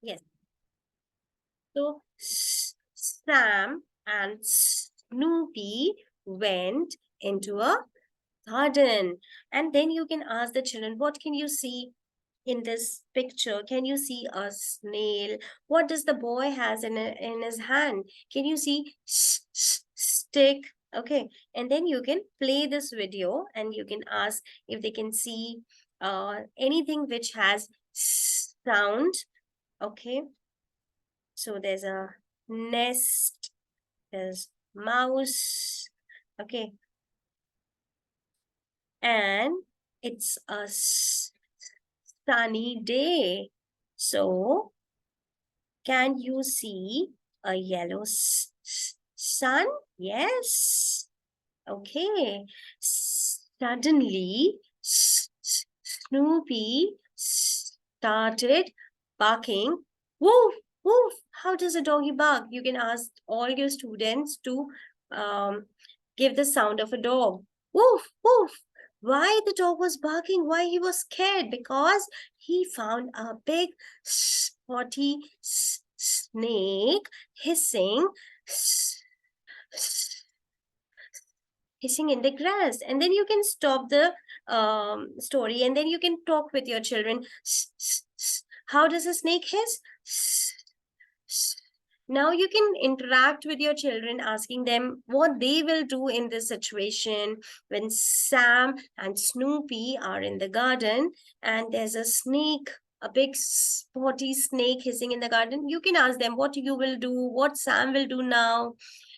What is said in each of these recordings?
Yes. So Sam and Snoopy went into a garden. And then you can ask the children, what can you see in this picture? Can you see a snail? What does the boy has in his hand? Can you see stick? Okay. And then you can play this video and you can ask if they can see anything which has sound. Okay. So there's a nest, there's mouse. Okay. And it's a sunny day. So, can you see a yellow sun? Yes. Okay. Suddenly, Snoopy started barking. Woof, woof. How does a doggy bark? You can ask all your students to um, give the sound of a dog. Woof, woof. Why the dog was barking? Why he was scared? Because he found a big spotty snake hissing hissing in the grass. And then you can stop the story and then you can talk with your children. How does a snake hiss? Now you can interact with your children, asking them what they will do in this situation when Sam and Snoopy are in the garden and there's a snake, a big spotty snake hissing in the garden. You can ask them what you will do, what Sam will do now.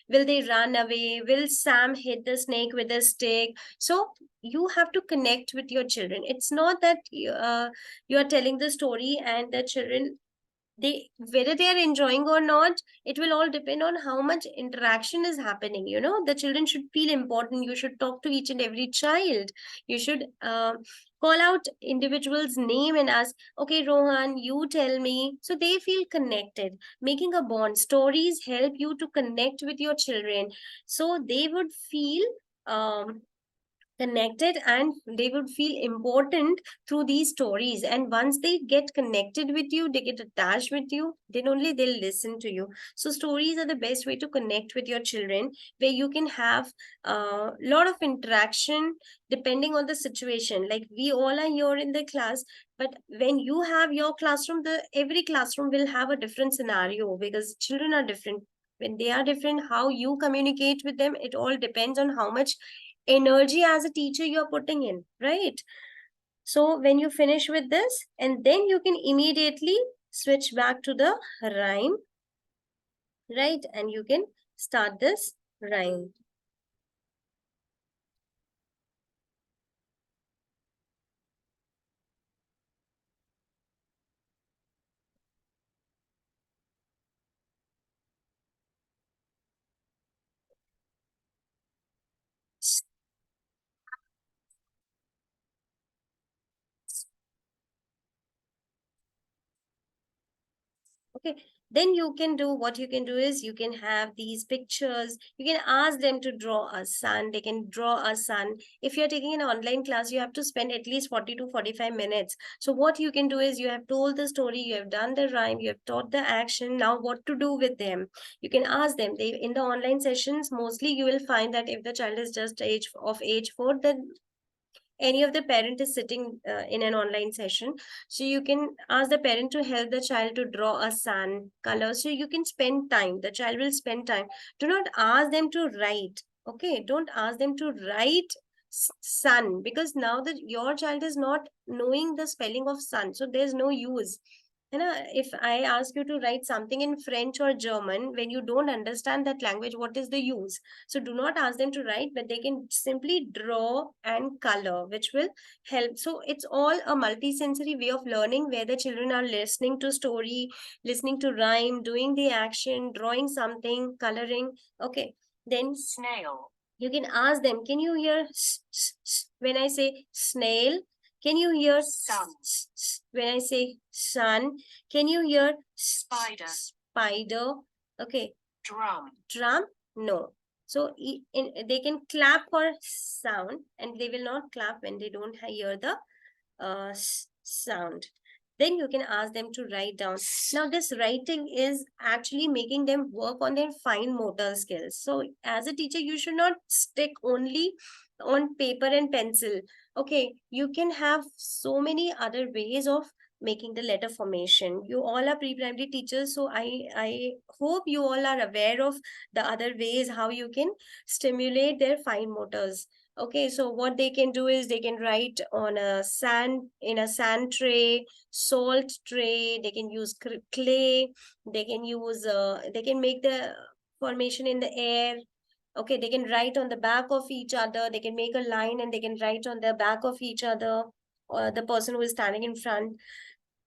Will they run away? Will Sam hit the snake with a stick? So you have to connect with your children. It's not that you are telling the story and the children, they whether they are enjoying or not, it will all depend on how much interaction is happening. The children should feel important. You should talk to each and every child. You should call out individual's name and ask, okay, Rohan, you tell me, so they feel connected. Making a bond, stories help you to connect with your children, so they would feel connected and they would feel important through these stories. And once they get connected with you, they get attached with you, then only they'll listen to you. So stories are the best way to connect with your children, where you can have a lot of interaction depending on the situation. Like we all are here in the class, but when you have your classroom, the every classroom will have a different scenario because children are different. When they are different, how you communicate with them, it all depends on how much energy as a teacher you're putting in, right? So when you finish with this, and then you can immediately switch back to the rhyme, right? And you can start this rhyme. Okay, then you can do what you can do is you can have these pictures. You can ask them to draw a sun. They can draw a sun. If you're taking an online class, you have to spend at least 40 to 45 minutes. So what you can do is you have told the story, you have done the rhyme, you have taught the action. Now what to do with them? You can ask them. They in the online sessions, mostly you will find that if the child is just age 4, then any of the parent is sitting in an online session, so you can ask the parent to help the child to draw a sun color, so you can spend time, the child will spend time. Do not ask them to write. Okay, don't ask them to write sun, because now that your child is not knowing the spelling of sun, so there's no use. If I ask you to write something in French or German, when you don't understand that language, what is the use? So do not ask them to write, but they can simply draw and color, which will help. So it's all a multi-sensory way of learning, where the children are listening to story, listening to rhyme, doing the action, drawing something, coloring. Okay. Then snail. You can ask them, can you hear when I say snail? Can you hear sun? When I say sun? Can you hear spider? Spider. Okay. Drum. Drum? No. So they can clap for sound, and they will not clap when they don't hear the sound. Then you can ask them to write down. Now this writing is actually making them work on their fine motor skills. So as a teacher, you should not stick only on paper and pencil. Okay, you can have so many other ways of making the letter formation. You all are pre-primary teachers, so I hope you all are aware of the other ways how you can stimulate their fine motors. Okay, so what they can do is they can write on a sand, in a sand tray, salt tray. They can use clay. They can use they can make the formation in the air. Okay, they can write on the back of each other. They can make a line and they can write on the back of each other, or the person who is standing in front.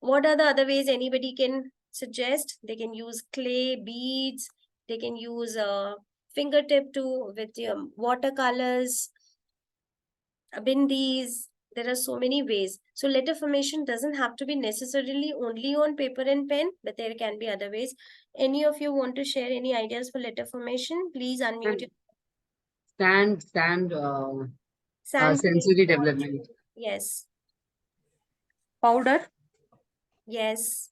What are the other ways anybody can suggest? They can use clay, beads. They can use a fingertip too with watercolors, bindis. There are so many ways. So letter formation doesn't have to be necessarily only on paper and pen, but there can be other ways. Any of you want to share any ideas for letter formation? Please unmute your sand. Sensory development. Yes. Powder. Yes.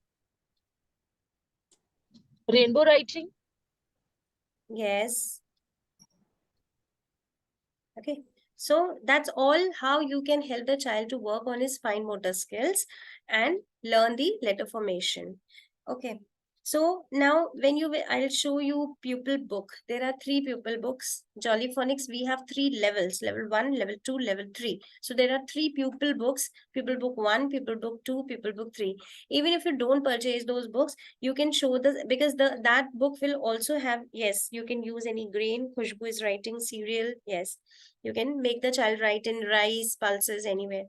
Rainbow writing. Yes. Okay. So that's all how you can help the child to work on his fine motor skills and learn the letter formation. Okay. So now when I'll show you pupil book. There are 3 pupil books. Jolly Phonics, we have 3 levels, level 1, level 2, level 3. So there are 3 pupil books, pupil book 1, pupil book 2, pupil book 3. Even if you don't purchase those books, you can show this because that book will also have, yes, you can use any grain. Khushbu is writing cereal. Yes, you can make the child write in rice, pulses, anywhere.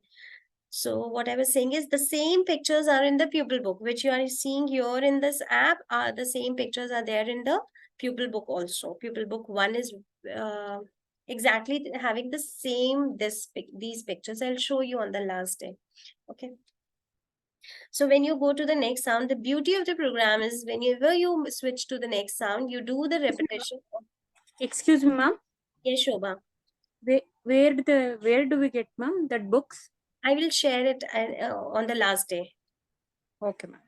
So what I was saying is the same pictures are in the pupil book, which you are seeing here in this app. The same pictures are there in the pupil book also. Pupil book 1 is exactly having the same these pictures. I'll show you on the last day. Okay. So when you go to the next sound, the beauty of the program is whenever you switch to the next sound, you do the repetition. Excuse me, ma'am. Yes, Shobha. Where do we get, ma'am, that books? I will share it on the last day. Okay, ma'am.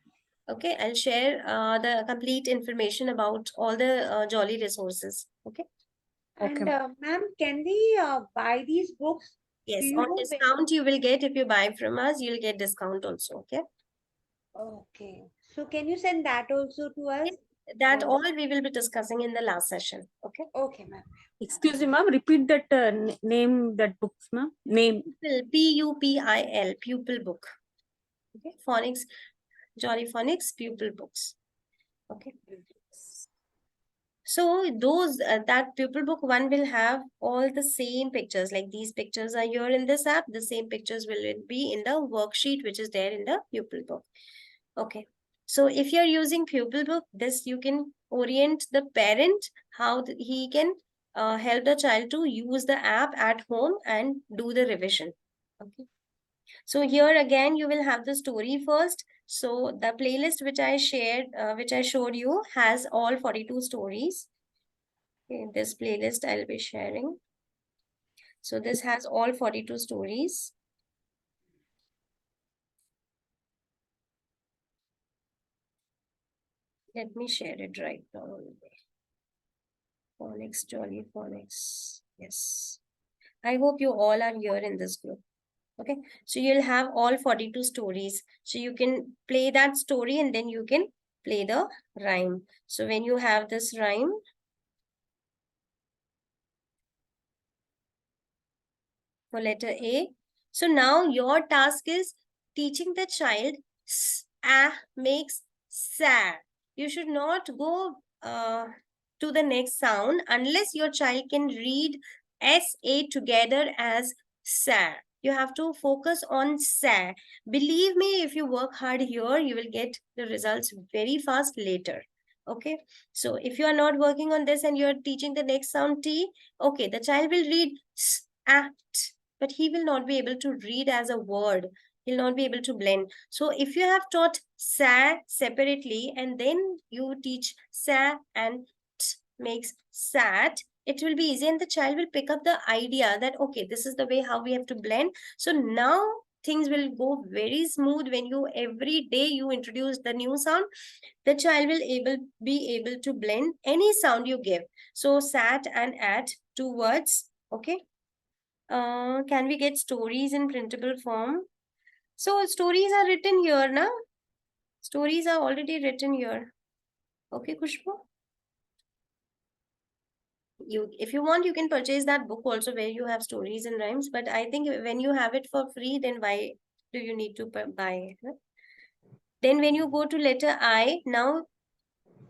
Okay, I'll share the complete information about all the Jolly resources. Okay. Okay. And ma'am, can we buy these books? Yes, Do you on know discount you will get if you buy from us, you'll get discount also. Okay. Okay. So can you send that also to us? That Oh. all we will be discussing in the last session. Okay. Okay, ma'am. Excuse me, ma'am. Repeat that name, that books, ma'am. Name. Pupil, pupil book. Okay. Phonics, Jolly Phonics pupil books. Okay. So those that pupil book 1 will have all the same pictures, like these pictures are here in this app. The same pictures will be in the worksheet which is there in the pupil book. Okay. So if you're using pupil book, this you can orient the parent how he can help the child to use the app at home and do the revision. Okay. So here again, you will have the story first. So the playlist which I shared, which I showed you, has all 42 stories. Okay, this playlist I'll be sharing. So this has all 42 stories. Let me share it right now. Phonics, Jolly Phonics. Yes. I hope you all are here in this group. Okay. So you'll have all 42 stories. So you can play that story and then you can play the rhyme. So when you have this rhyme, for letter A. So now your task is teaching the child makes sa. You should not go to the next sound unless your child can read SA together as sa. You have to focus on sa. Believe me, if you work hard here, you will get the results very fast later. Okay. So if you are not working on this and you are teaching the next sound T, okay, the child will read act, but he will not be able to read as a word. He'll not be able to blend. So if you have taught sa separately and then you teach sa and t makes sat, it will be easy and the child will pick up the idea that, okay, this is the way how we have to blend. So now things will go very smooth when you every day you introduce the new sound. The child will be able to blend any sound you give. So sat and at, 2 words. Okay. Can we get stories in printable form? So stories are written here, na? Stories are already written here. Okay, Kushbu? If you want, you can purchase that book also where you have stories and rhymes. But I think when you have it for free, then why do you need to buy it? Then when you go to letter I, now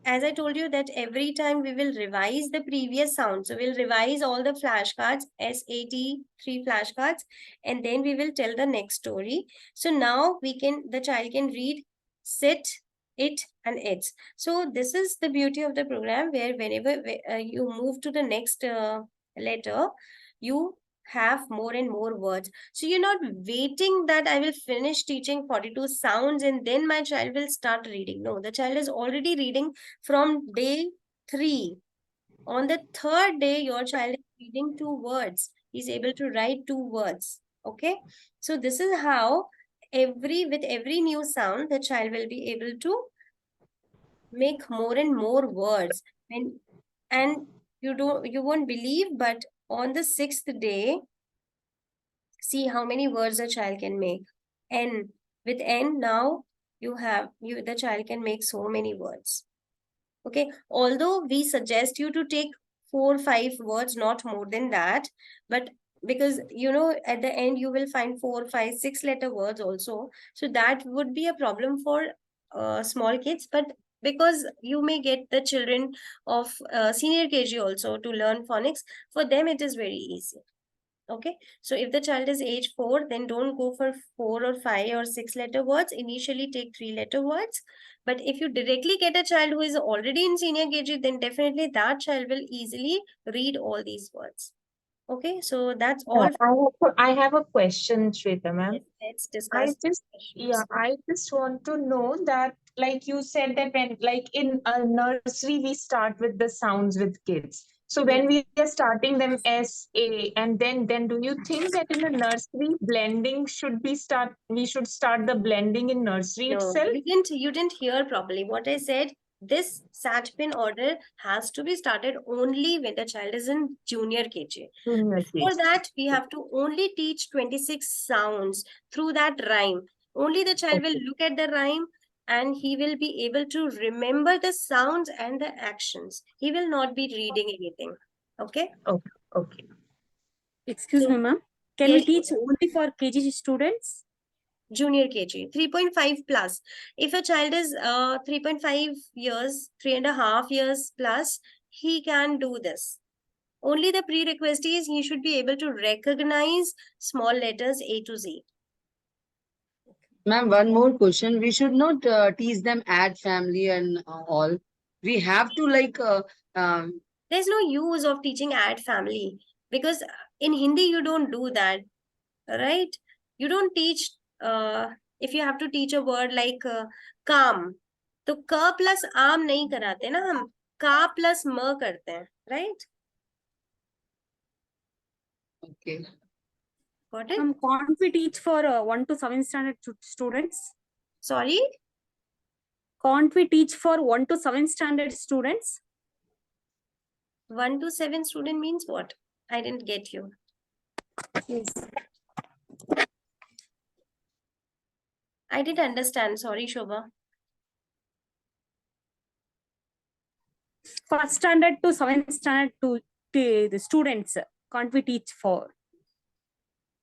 as I told you that every time we will revise the previous sound. So we'll revise all the flashcards, SAT, 3 flashcards, and then we will tell the next story. So now the child can read sit, it, and its. So this is the beauty of the program where whenever you move to the next letter, you have more and more words. So you're not waiting that I will finish teaching 42 sounds and then my child will start reading. No, the child is already reading from day 3. On the 3rd day, your child is reading 2 words. He's able to write 2 words. Okay. So this is how with every new sound, the child will be able to make more and more words. And you won't believe, but on the 6th day, see how many words a child can make. N. With N now, the child can make so many words. Okay. Although we suggest you to take 4, 5 words, not more than that. But because, at the end, you will find 4, 5, 6 letter words also. So that would be a problem for small kids. But because you may get the children of senior KG also to learn phonics, for them it is very easy. Okay. So if the child is age 4, then don't go for 4 or 5 or 6 letter words. Initially take 3 letter words. But if you directly get a child who is already in senior KG, then definitely that child will easily read all these words. Okay. So that's all. I have a question, Shweta ma'am. Let's discuss. I just want to know that, like you said that when, like in a nursery, we start with the sounds with kids. So when we are starting them S, A, and then do you think that in a nursery we should start the blending in nursery No, itself? you didn't hear properly. What I said, this sat pin order has to be started only when the child is in junior KG. Before that, we have to only teach 26 sounds through that rhyme. Only the child will look at the rhyme and he will be able to remember the sounds and the actions. He will not be reading anything. Okay? Okay. Excuse me, ma'am. Can we teach only for KG students? Junior KG, 3.5 plus. If a child is 3.5 years, 3.5 years plus, he can do this. Only the prerequisite is he should be able to recognize small letters A to Z. Ma'am, one more question. We should not tease them add family and all. We have to There's no use of teaching add family because in Hindi you don't do that, right? You don't teach, if you have to teach a word like calm, तो क plus आम नहीं कराते ना हम, का plus म करते हैं, right? Okay. Got it? Can't we teach for 1 to 7 standard students? Sorry? Can't we teach for 1 to 7 standard students? 1 to 7 student means what? I didn't get you. Yes. I didn't understand. Sorry, Shobha. 1st standard to 7th standard to the students. Can't we teach for?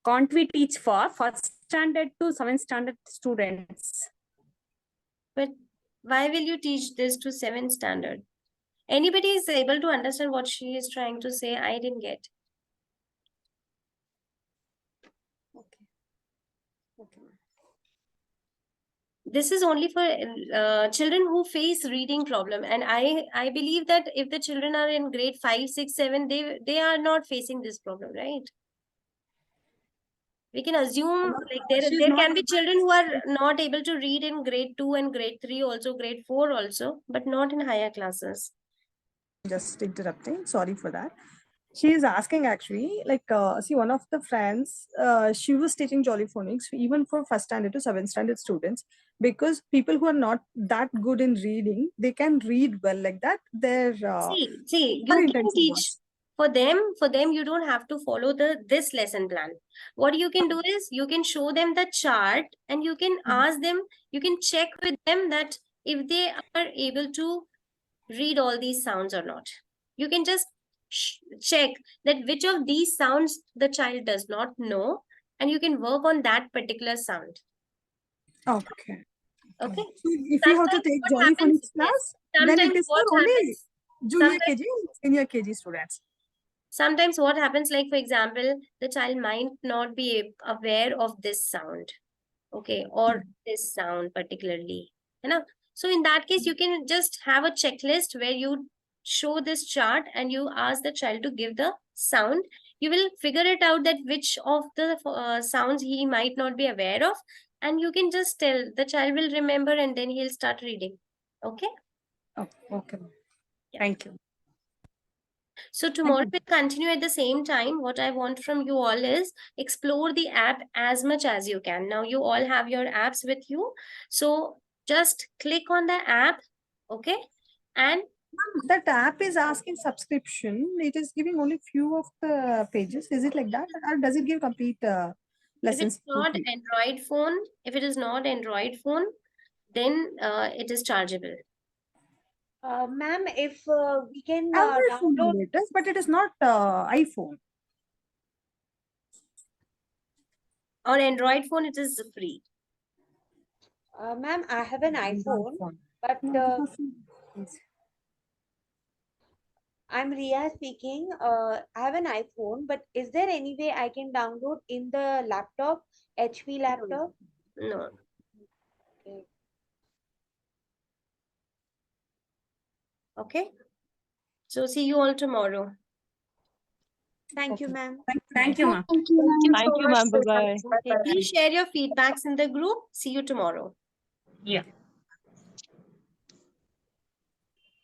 Can't we teach for 1st standard to 7th standard students? But why will you teach this to 7th standard? Anybody is able to understand what she is trying to say? I didn't get. Okay. Okay. This is only for children who face reading problem. And I believe that if the children are in grade 5, 6, 7, they are not facing this problem, right? We can assume like there can be children who are not able to read in grade 2 and grade 3 also, grade 4 also, but not in higher classes. Just interrupting, sorry for that. She is asking actually, like, see, one of the friends, she was teaching Jolly Phonics even for first standard to seventh standard students, because people who are not that good in reading, they can read well like that. They're See, her you can intention teach was. for them, you don't have to follow this lesson plan. What you can do is you can show them the chart and you can ask them, you can check with them that if they are able to read all these sounds or not. You can just check that which of these sounds the child does not know, and you can work on that particular sound. Okay. Okay. So if you have to Sometimes take what Jolly happens, Phonics yes, class, then it sometimes is what for only happens, junior sometimes KG, senior KG students. sometimes what happens, like for example, the child might not be aware of this sound, okay, or this sound particularly, you know. So in that case, you can just have a checklist where you show this chart and you ask the child to give the sound. You will figure it out that which of the sounds he might not be aware of, and you can just tell the child will remember and then he'll start reading. Okay. Oh, okay. Yeah. Thank you. So tomorrow we'll continue at the same time. What I want from you all is explore the app as much as you can. Now you all have your apps with you. So just click on the app, okay? And That app is asking subscription. It is giving only few of the pages. Is it like that? Or does it give complete if lessons? it's not Android phone, if it is not Android phone, then it is chargeable. Ma'am, if we can Android phone download, it is, but it is not iPhone. On Android phone, it is free. ma'am, I have an iPhone, but I'm Ria speaking. I have an iPhone, but is there any way I can download in the laptop, HP laptop? No. Okay. Okay. So see you all tomorrow. Thank you, ma'am. Thank you, ma'am. Thank you, ma'am. Bye-bye. Okay. Please share your feedbacks in the group. See you tomorrow. Yeah.